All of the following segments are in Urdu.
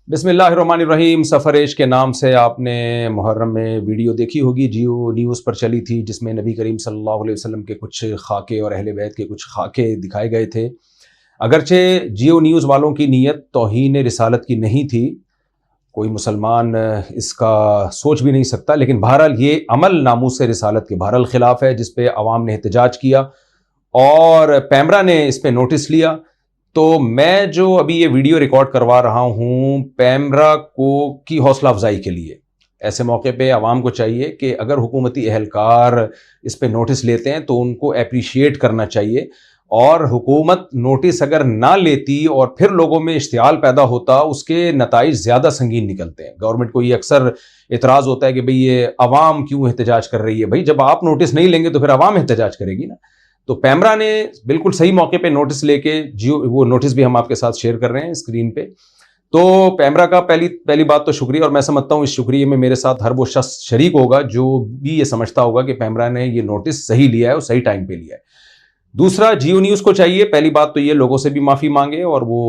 بسم اللہ الرحمن الرحیم. سفر عشق کے نام سے آپ نے محرم میں ویڈیو دیکھی ہوگی، جیو نیوز پر چلی تھی، جس میں نبی کریم صلی اللہ علیہ وسلم کے کچھ خاکے اور اہل بیت کے کچھ خاکے دکھائے گئے تھے. اگرچہ جیو نیوز والوں کی نیت توہین رسالت کی نہیں تھی، کوئی مسلمان اس کا سوچ بھی نہیں سکتا، لیکن بہرحال یہ عمل ناموس رسالت کے بہرحال خلاف ہے، جس پہ عوام نے احتجاج کیا اور پیمرا نے اس پہ نوٹس لیا. تو میں جو ابھی یہ ویڈیو ریکارڈ کروا رہا ہوں پیمرا کی حوصلہ افزائی کے لیے. ایسے موقع پہ عوام کو چاہیے کہ اگر حکومتی اہلکار اس پہ نوٹس لیتے ہیں تو ان کو اپریشیٹ کرنا چاہیے، اور حکومت نوٹس اگر نہ لیتی اور پھر لوگوں میں اشتعال پیدا ہوتا، اس کے نتائج زیادہ سنگین نکلتے ہیں. گورنمنٹ کو یہ اکثر اعتراض ہوتا ہے کہ بھئی یہ عوام کیوں احتجاج کر رہی ہے. بھئی جب آپ نوٹس نہیں لیں گے تو پھر عوام احتجاج کرے گی نا. تو پیمرا نے بالکل صحیح موقع پہ نوٹس لے کے وہ نوٹس بھی ہم آپ کے ساتھ شیئر کر رہے ہیں اسکرین پہ. تو پیمرا کا پہلی بات تو شکریہ، اور میں سمجھتا ہوں اس شکریہ میں میرے ساتھ ہر وہ شخص شریک ہوگا جو بھی یہ سمجھتا ہوگا کہ پیمرا نے یہ نوٹس صحیح لیا ہے اور صحیح ٹائم پہ لیا ہے. دوسرا، جیو نیوز کو چاہیے پہلی بات تو یہ لوگوں سے بھی معافی مانگے اور وہ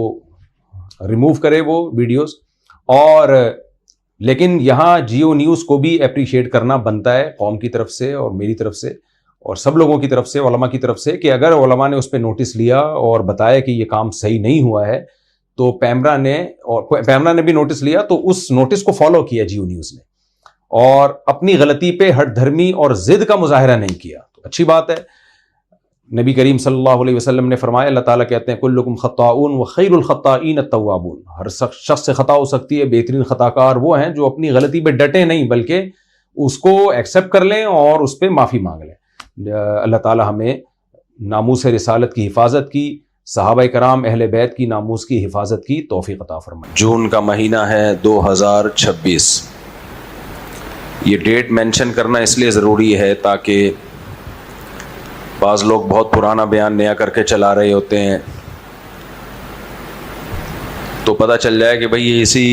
ریموو کرے وہ ویڈیوز، اور لیکن یہاں جیو نیوز کو بھی اپریشیٹ کرنا بنتا ہے قوم کی طرف سے اور میری طرف سے اور سب لوگوں کی طرف سے، علماء کی طرف سے، کہ اگر علماء نے اس پہ نوٹس لیا اور بتایا کہ یہ کام صحیح نہیں ہوا ہے تو پیمرا نے بھی نوٹس لیا تو اس نوٹس کو فالو کیا جیو نیوز نے، اور اپنی غلطی پہ ہٹ دھرمی اور ضد کا مظاہرہ نہیں کیا. تو اچھی بات ہے. نبی کریم صلی اللہ علیہ وسلم نے فرمایا، اللہ تعالیٰ کہتے ہیں کلکم خطاؤن وخیر الخطائین التوابون. ہر شخص سے خطا ہو سکتی ہے، بہترین خطا کار وہ ہیں جو اپنی غلطی پہ ڈٹے نہیں بلکہ اس کو ایکسیپٹ کر لیں اور اس پہ معافی مانگ لیں. اللہ تعالیٰ ہمیں ناموس رسالت کی حفاظت کی، صحابہ کرام اہل بیت کی ناموس کی حفاظت کی توفیق عطا فرمائے. جون کا مہینہ ہے 2026. یہ ڈیٹ مینشن کرنا اس لیے ضروری ہے تاکہ بعض لوگ بہت پرانا بیان نیا کر کے چلا رہے ہوتے ہیں تو پتہ چل جائے کہ بھئی یہ اسی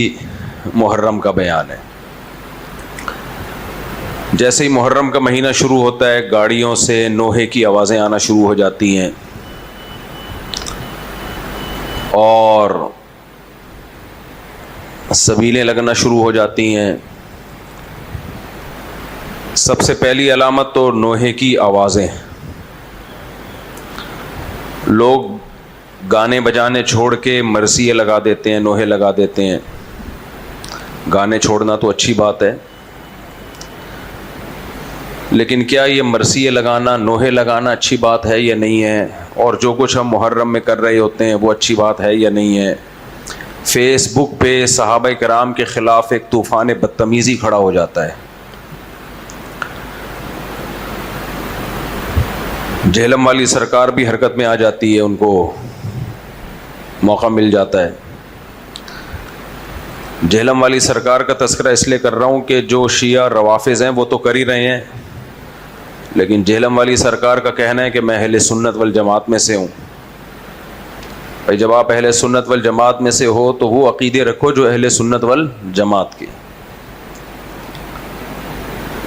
محرم کا بیان ہے. جیسے ہی محرم کا مہینہ شروع ہوتا ہے گاڑیوں سے نوحے کی آوازیں آنا شروع ہو جاتی ہیں اور سبیلیں لگنا شروع ہو جاتی ہیں. سب سے پہلی علامت تو نوحے کی آوازیں. لوگ گانے بجانے چھوڑ کے مرثیے لگا دیتے ہیں، نوحے لگا دیتے ہیں. گانے چھوڑنا تو اچھی بات ہے، لیکن کیا یہ مرثیے لگانا، نوحے لگانا اچھی بات ہے یا نہیں ہے؟ اور جو کچھ ہم محرم میں کر رہے ہوتے ہیں وہ اچھی بات ہے یا نہیں ہے؟ فیس بک پہ صحابہ کرام کے خلاف ایک طوفان بدتمیزی کھڑا ہو جاتا ہے. جہلم والی سرکار بھی حرکت میں آ جاتی ہے، ان کو موقع مل جاتا ہے. جہلم والی سرکار کا تذکرہ اس لیے کر رہا ہوں کہ جو شیعہ روافض ہیں وہ تو کر ہی رہے ہیں، لیکن جہلم والی سرکار کا کہنا ہے کہ میں اہل سنت والجماعت میں سے ہوں. بھائی جب آپ اہل سنت والجماعت میں سے ہو تو وہ عقیدے رکھو جو اہل سنت والجماعت کے.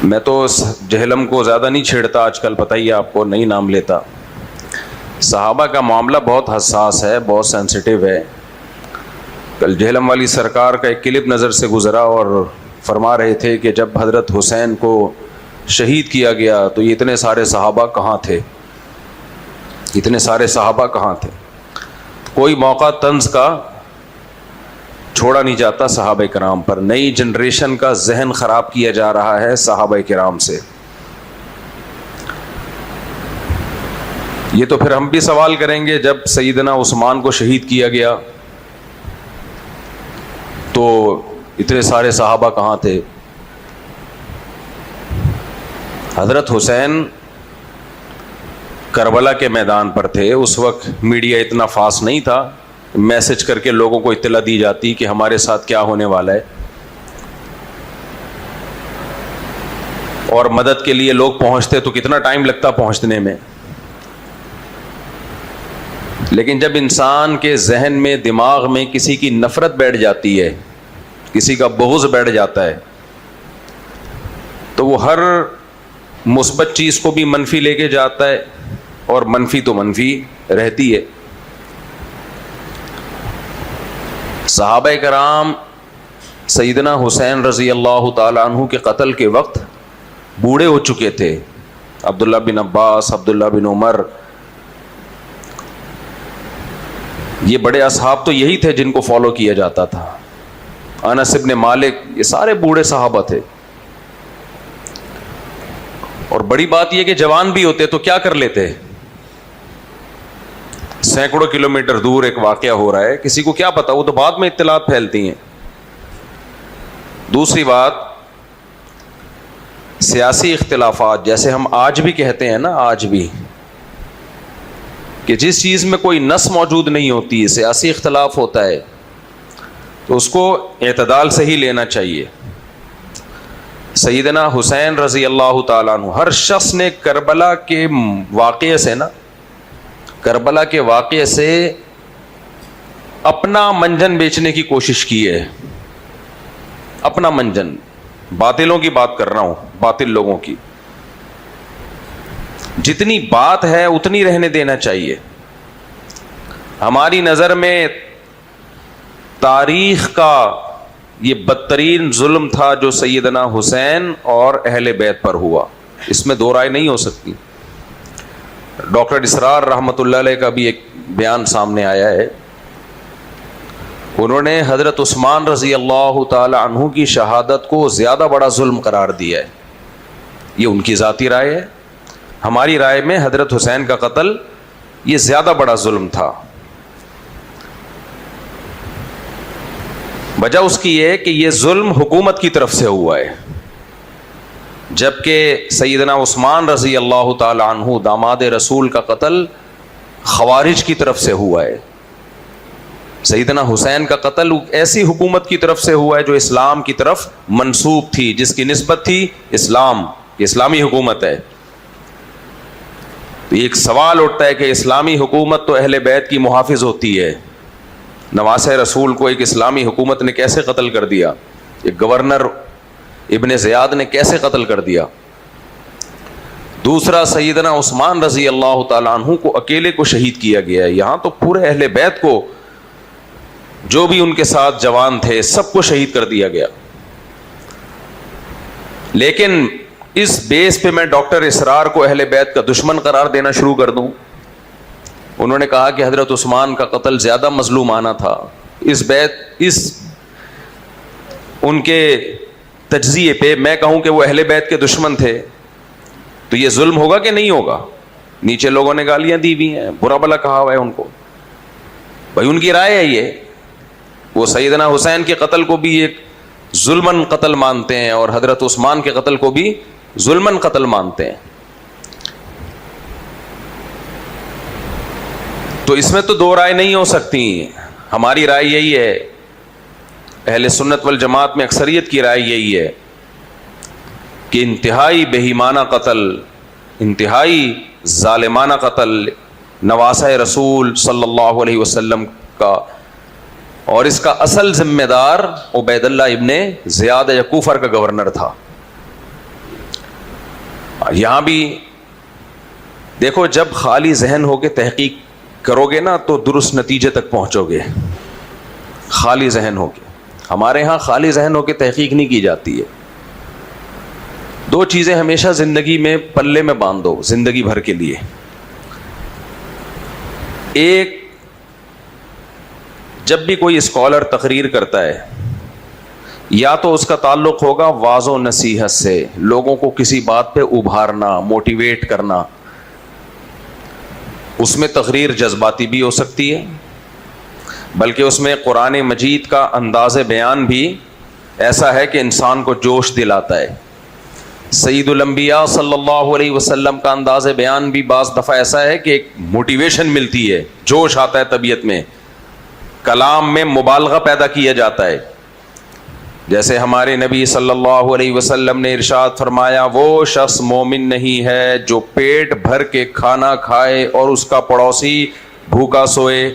میں تو جہلم کو زیادہ نہیں چھیڑتا آج کل، پتہ ہی آپ کو، نہیں نام لیتا. صحابہ کا معاملہ بہت حساس ہے، بہت سینسٹیو ہے. کل جہلم والی سرکار کا ایک کلپ نظر سے گزرا اور فرما رہے تھے کہ جب حضرت حسین کو شہید کیا گیا تو یہ اتنے سارے صحابہ کہاں تھے، اتنے سارے صحابہ کہاں تھے. کوئی موقع طنز کا چھوڑا نہیں جاتا صحابہ کرام پر. نئی جنریشن کا ذہن خراب کیا جا رہا ہے صحابہ کرام سے. یہ تو پھر ہم بھی سوال کریں گے، جب سیدنا عثمان کو شہید کیا گیا تو اتنے سارے صحابہ کہاں تھے؟ حضرت حسین کربلا کے میدان پر تھے. اس وقت میڈیا اتنا فاسٹ نہیں تھا، میسج کر کے لوگوں کو اطلاع دی جاتی کہ ہمارے ساتھ کیا ہونے والا ہے، اور مدد کے لیے لوگ پہنچتے تو کتنا ٹائم لگتا پہنچنے میں. لیکن جب انسان کے ذہن میں، دماغ میں کسی کی نفرت بیٹھ جاتی ہے، کسی کا بغض بیٹھ جاتا ہے، تو وہ ہر مثبت چیز کو بھی منفی لے کے جاتا ہے، اور منفی تو منفی رہتی ہے. صحابہ کرام سیدنا حسین رضی اللہ تعالی عنہ کے قتل کے وقت بوڑھے ہو چکے تھے. عبداللہ بن عباس، عبداللہ بن عمر، یہ بڑے اصحاب تو یہی تھے جن کو فالو کیا جاتا تھا. انس ابن مالک، یہ سارے بوڑھے صحابہ تھے. اور بڑی بات یہ کہ جوان بھی ہوتے تو کیا کر لیتے؟ سینکڑوں کلومیٹر دور ایک واقعہ ہو رہا ہے، کسی کو کیا پتا، وہ تو بعد میں اطلاعات پھیلتی ہیں. دوسری بات، سیاسی اختلافات، جیسے ہم آج بھی کہتے ہیں نا، آج بھی کہ جس چیز میں کوئی نص موجود نہیں ہوتی، سیاسی اختلاف ہوتا ہے، تو اس کو اعتدال سے ہی لینا چاہیے. سیدنا حسین رضی اللہ تعالیٰ عنہ، ہر شخص نے کربلا کے واقعے سے کربلا کے واقعے سے اپنا منجن بیچنے کی کوشش کی ہے. اپنا منجن، باطلوں کی بات کر رہا ہوں، باطل لوگوں کی. جتنی بات ہے اتنی رہنے دینا چاہیے. ہماری نظر میں تاریخ کا یہ بدترین ظلم تھا جو سیدنا حسین اور اہل بیت پر ہوا، اس میں دو رائے نہیں ہو سکتی. ڈاکٹر اسرار رحمۃ اللہ علیہ کا بھی ایک بیان سامنے آیا ہے. انہوں نے حضرت عثمان رضی اللہ تعالی عنہ کی شہادت کو زیادہ بڑا ظلم قرار دیا ہے. یہ ان کی ذاتی رائے ہے. ہماری رائے میں حضرت حسین کا قتل یہ زیادہ بڑا ظلم تھا. وجہ اس کی یہ کہ یہ ظلم حکومت کی طرف سے ہوا ہے، جبکہ سیدنا عثمان رضی اللہ تعالی عنہ داماد رسول کا قتل خوارج کی طرف سے ہوا ہے. سیدنا حسین کا قتل ایسی حکومت کی طرف سے ہوا ہے جو اسلام کی طرف منسوب تھی، جس کی نسبت تھی اسلام، اسلامی حکومت ہے. تو ایک سوال اٹھتا ہے کہ اسلامی حکومت تو اہل بیت کی محافظ ہوتی ہے، نواسہ رسول کو ایک اسلامی حکومت نے کیسے قتل کر دیا؟ ایک گورنر ابن زیاد نے کیسے قتل کر دیا؟ دوسرا، سیدنا عثمان رضی اللہ تعالیٰ عنہ کو اکیلے کو شہید کیا گیا ہے. یہاں تو پورے اہل بیت کو، جو بھی ان کے ساتھ جوان تھے، سب کو شہید کر دیا گیا. لیکن اس بیس پہ میں ڈاکٹر اسرار کو اہل بیت کا دشمن قرار دینا شروع کر دوں؟ انہوں نے کہا کہ حضرت عثمان کا قتل زیادہ مظلومانہ تھا. اس ان کے تجزیے پہ میں کہوں کہ وہ اہل بیت کے دشمن تھے، تو یہ ظلم ہوگا کہ نہیں ہوگا؟ نیچے لوگوں نے گالیاں دی بھی ہیں، برا بلا کہا ہوا ہے ان کو. بھائی ان کی رائے ہے یہ. وہ سیدنا حسین کے قتل کو بھی ایک ظلمن قتل مانتے ہیں اور حضرت عثمان کے قتل کو بھی ظلمن قتل مانتے ہیں. تو اس میں تو دو رائے نہیں ہو سکتی. ہماری رائے یہی ہے، اہل سنت والجماعت میں اکثریت کی رائے یہی ہے کہ انتہائی بہیمانہ قتل، انتہائی ظالمانہ قتل نواسہ رسول صلی اللہ علیہ وسلم کا، اور اس کا اصل ذمہ دار عبید اللہ ابن زیاد یا کوفر کا گورنر تھا. یہاں بھی دیکھو، جب خالی ذہن ہو کے تحقیق کرو گے نا تو درست نتیجے تک پہنچو گے. خالی ذہن ہو کے، ہمارے ہاں خالی ذہن ہو کے تحقیق نہیں کی جاتی ہے. دو چیزیں ہمیشہ زندگی میں پلے میں باندھو زندگی بھر کے لیے. ایک، جب بھی کوئی اسکالر تقریر کرتا ہے، یا تو اس کا تعلق ہوگا واعظ و نصیحت سے، لوگوں کو کسی بات پہ ابھارنا، موٹیویٹ کرنا. اس میں تقریر جذباتی بھی ہو سکتی ہے، بلکہ اس میں قرآن مجید کا انداز بیان بھی ایسا ہے کہ انسان کو جوش دلاتا ہے. سید الانبیاء صلی اللہ علیہ وسلم کا انداز بیان بھی بعض دفعہ ایسا ہے کہ ایک موٹیویشن ملتی ہے، جوش آتا ہے طبیعت میں، کلام میں مبالغہ پیدا کیا جاتا ہے. جیسے ہمارے نبی صلی اللہ علیہ وسلم نے ارشاد فرمایا، وہ شخص مومن نہیں ہے جو پیٹ بھر کے کھانا کھائے اور اس کا پڑوسی بھوکا سوئے.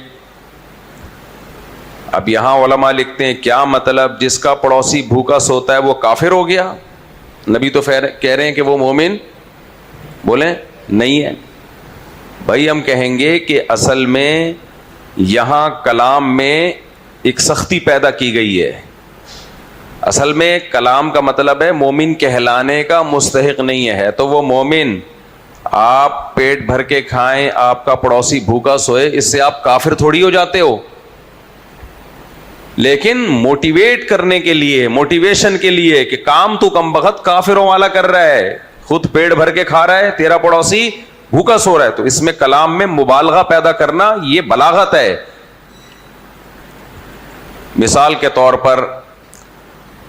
اب یہاں علماء لکھتے ہیں کیا مطلب؟ جس کا پڑوسی بھوکا سوتا ہے وہ کافر ہو گیا؟ نبی تو کہہ رہے ہیں کہ وہ مومن، بولیں نہیں ہے. بھائی ہم کہیں گے کہ اصل میں یہاں کلام میں ایک سختی پیدا کی گئی ہے. اصل میں کلام کا مطلب ہے مومن کہلانے کا مستحق نہیں ہے، تو وہ مومن آپ پیٹ بھر کے کھائیں، آپ کا پڑوسی بھوکا سوئے، اس سے آپ کافر تھوڑی ہو جاتے ہو. لیکن موٹیویٹ کرنے کے لیے، موٹیویشن کے لیے کہ کام تو کم بخت کافروں والا کر رہا ہے، خود پیٹ بھر کے کھا رہا ہے، تیرا پڑوسی بھوکا سو رہا ہے، تو اس میں کلام میں مبالغہ پیدا کرنا یہ بلاغت ہے. مثال کے طور پر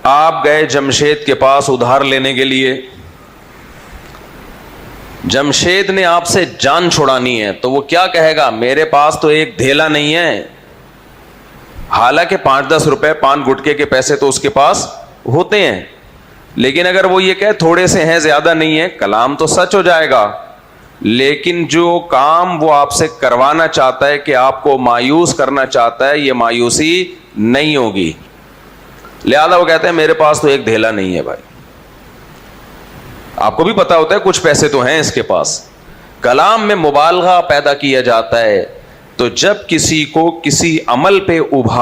آپ گئے جمشید کے پاس ادھار لینے کے لیے، جمشید نے آپ سے جان چھڑانی ہے، تو وہ کیا کہے گا؟ میرے پاس تو ایک دھیلا نہیں ہے. حالانکہ 5-10 روپے 5 گٹکے کے پیسے تو اس کے پاس ہوتے ہیں، لیکن اگر وہ یہ کہے تھوڑے سے ہیں زیادہ نہیں ہے، کلام تو سچ ہو جائے گا. لیکن جو کام وہ آپ سے کروانا چاہتا ہے کہ آپ کو مایوس کرنا چاہتا ہے، یہ مایوسی نہیں ہوگی. لہذا وہ کہتے ہیں میرے پاس تو ایک دھیلا نہیں ہے. بھائی آپ کو بھی پتا ہوتا ہے کچھ پیسے تو ہیں اس کے پاس. کلام میں مبالغہ پیدا کیا جاتا ہے، تو جب کسی کو کسی عمل پہ ابھار